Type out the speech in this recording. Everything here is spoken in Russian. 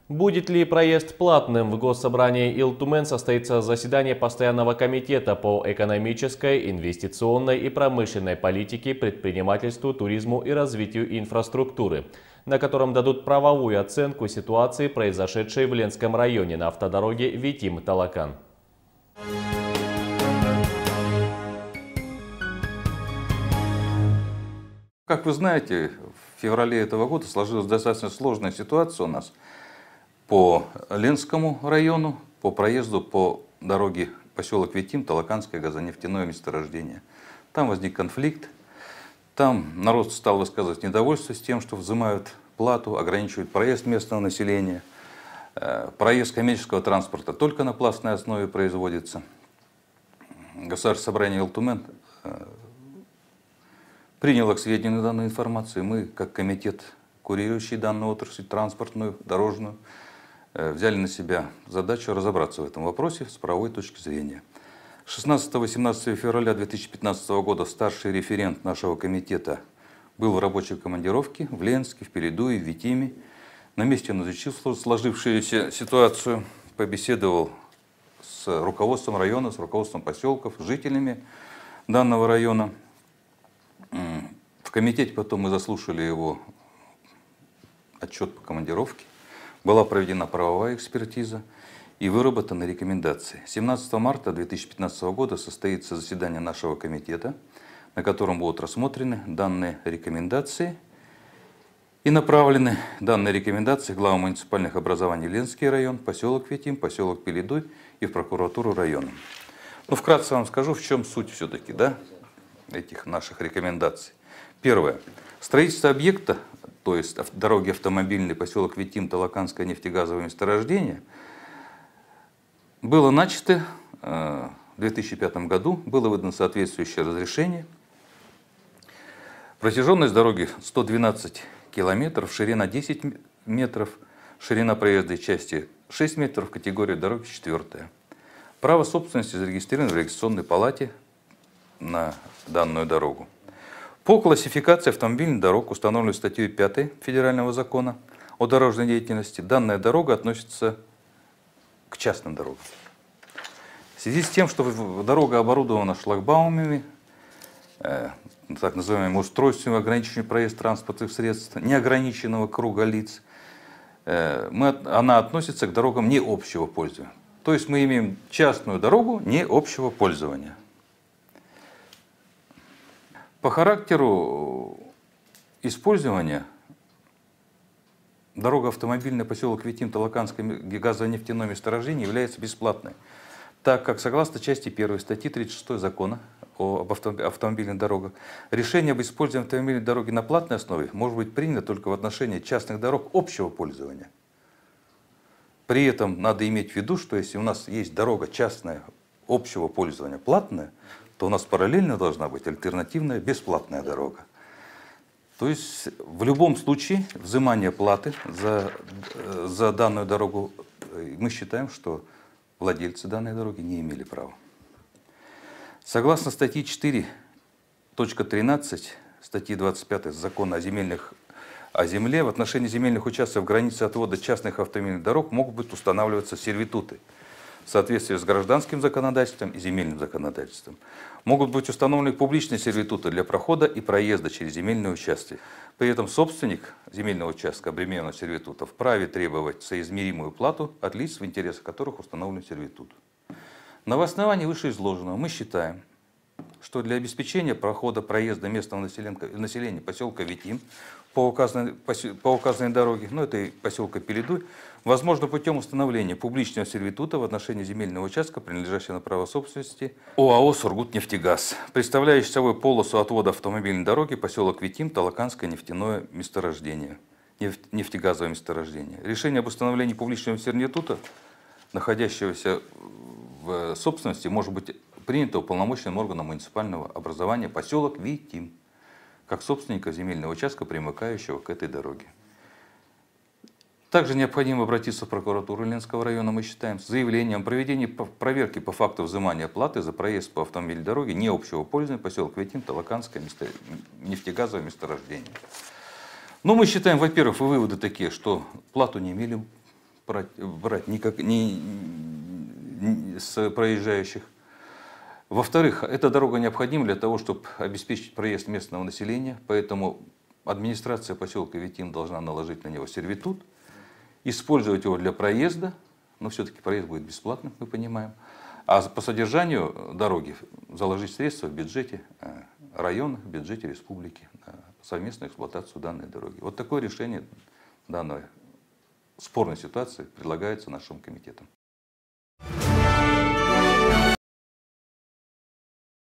Будет ли проезд платным? В Госсобрании Ил-Тумен состоится заседание Постоянного комитета по экономической, инвестиционной и промышленной политике, предпринимательству, туризму и развитию инфраструктуры, на котором дадут правовую оценку ситуации, произошедшей в Ленском районе на автодороге Витим-Талакан. Как вы знаете, в феврале этого года сложилась достаточно сложная ситуация у нас по Ленскому району, по проезду по дороге поселок Витим, Талаканское газонефтяное месторождение. Там возник конфликт, там народ стал высказывать недовольство с тем, что взимают плату, ограничивают проезд местного населения. Проезд коммерческого транспорта только на платной основе производится. Государственное собрание Ил-Тумен приняло к сведению данную информацию. Мы, как комитет, курирующий данную отрасль, транспортную, дорожную, взяли на себя задачу разобраться в этом вопросе с правовой точки зрения. 16-18 февраля 2015 года старший референт нашего комитета был в рабочей командировке в Ленске, в Пеледуе, в Витиме. На месте он изучил сложившуюся ситуацию, побеседовал с руководством района, с руководством поселков, с жителями данного района. В комитете потом мы заслушали его отчет по командировке. Была проведена правовая экспертиза и выработаны рекомендации. 17 марта 2015 года состоится заседание нашего комитета, на котором будут рассмотрены данные рекомендации и направлены данные рекомендации главам муниципальных образований Ленский район, поселок Витим, поселок Пеледуй и в прокуратуру района. Ну, вкратце вам скажу, в чем суть все-таки, да, этих наших рекомендаций. Первое. Строительство объекта, то есть дороги автомобильный поселок Витим, Талаканское нефтегазовое месторождение, было начато в 2005 году, было выдано соответствующее разрешение. Протяженность дороги 112 километров, ширина 10 метров, ширина проезжей части 6 метров, категория дороги 4. Право собственности зарегистрировано в регистрационной палате на данную дорогу. По классификации автомобильных дорог, установленной статьей 5 Федерального закона о дорожной деятельности, данная дорога относится к частным дорогам. В связи с тем, что дорога оборудована шлагбаумами, так называемыми устройствами, ограничивающими проезд транспортных средств, неограниченного круга лиц, она относится к дорогам не общего пользования. То есть мы имеем частную дорогу не общего пользования. По характеру использования дорога автомобильная поселок Витим, Талаканское газонефтяное месторождение является бесплатной, так как согласно части 1 статьи 36 закона об автомобильных дорогах, решение об использовании автомобильной дороги на платной основе может быть принято только в отношении частных дорог общего пользования. При этом надо иметь в виду, что если у нас есть дорога частная общего пользования платная, то у нас параллельно должна быть альтернативная бесплатная дорога. То есть в любом случае взимание платы за данную дорогу мы считаем, что владельцы данной дороги не имели права. Согласно статье 4.13 статьи 25 Закона о земле, в отношении земельных участков в границе отвода частных автомобильных дорог могут быть устанавливаться сервитуты в соответствии с гражданским законодательством и земельным законодательством. Могут быть установлены публичные сервитуты для прохода и проезда через земельные участки. При этом собственник земельного участка, обремененного сервитута, вправе требовать соизмеримую плату от лиц, в интересах которых установлен сервитут. На основании вышеизложенного мы считаем, что для обеспечения прохода проезда местного населения поселка Витим по указанной дороге, ну это и поселка Пеледуй, возможно путем установления публичного сервитута в отношении земельного участка, принадлежащего на право собственности ОАО «Сургутнефтегаз», представляющий собой полосу отвода автомобильной дороги поселок Витим, Талаканское нефтяное месторождение, нефтегазовое месторождение. Решение об установлении публичного сервитута, находящегося в собственности, может быть принято уполномоченным органом муниципального образования поселок Витим, как собственника земельного участка, примыкающего к этой дороге. Также необходимо обратиться в прокуратуру Ленского района, мы считаем, с заявлением о проведении проверки по факту взимания платы за проезд по автомобильной дороге не общего пользования поселок Витим, Талаканское нефтегазовое месторождение. Но мы считаем, во-первых, выводы такие, что плату не имели брать с проезжающих. Во-вторых, эта дорога необходима для того, чтобы обеспечить проезд местного населения, поэтому администрация поселка Витим должна наложить на него сервитут, использовать его для проезда, но все-таки проезд будет бесплатным, мы понимаем, а по содержанию дороги заложить средства в бюджете района, в бюджете республики на совместную эксплуатацию данной дороги. Вот такое решение данной спорной ситуации предлагается нашим комитетом.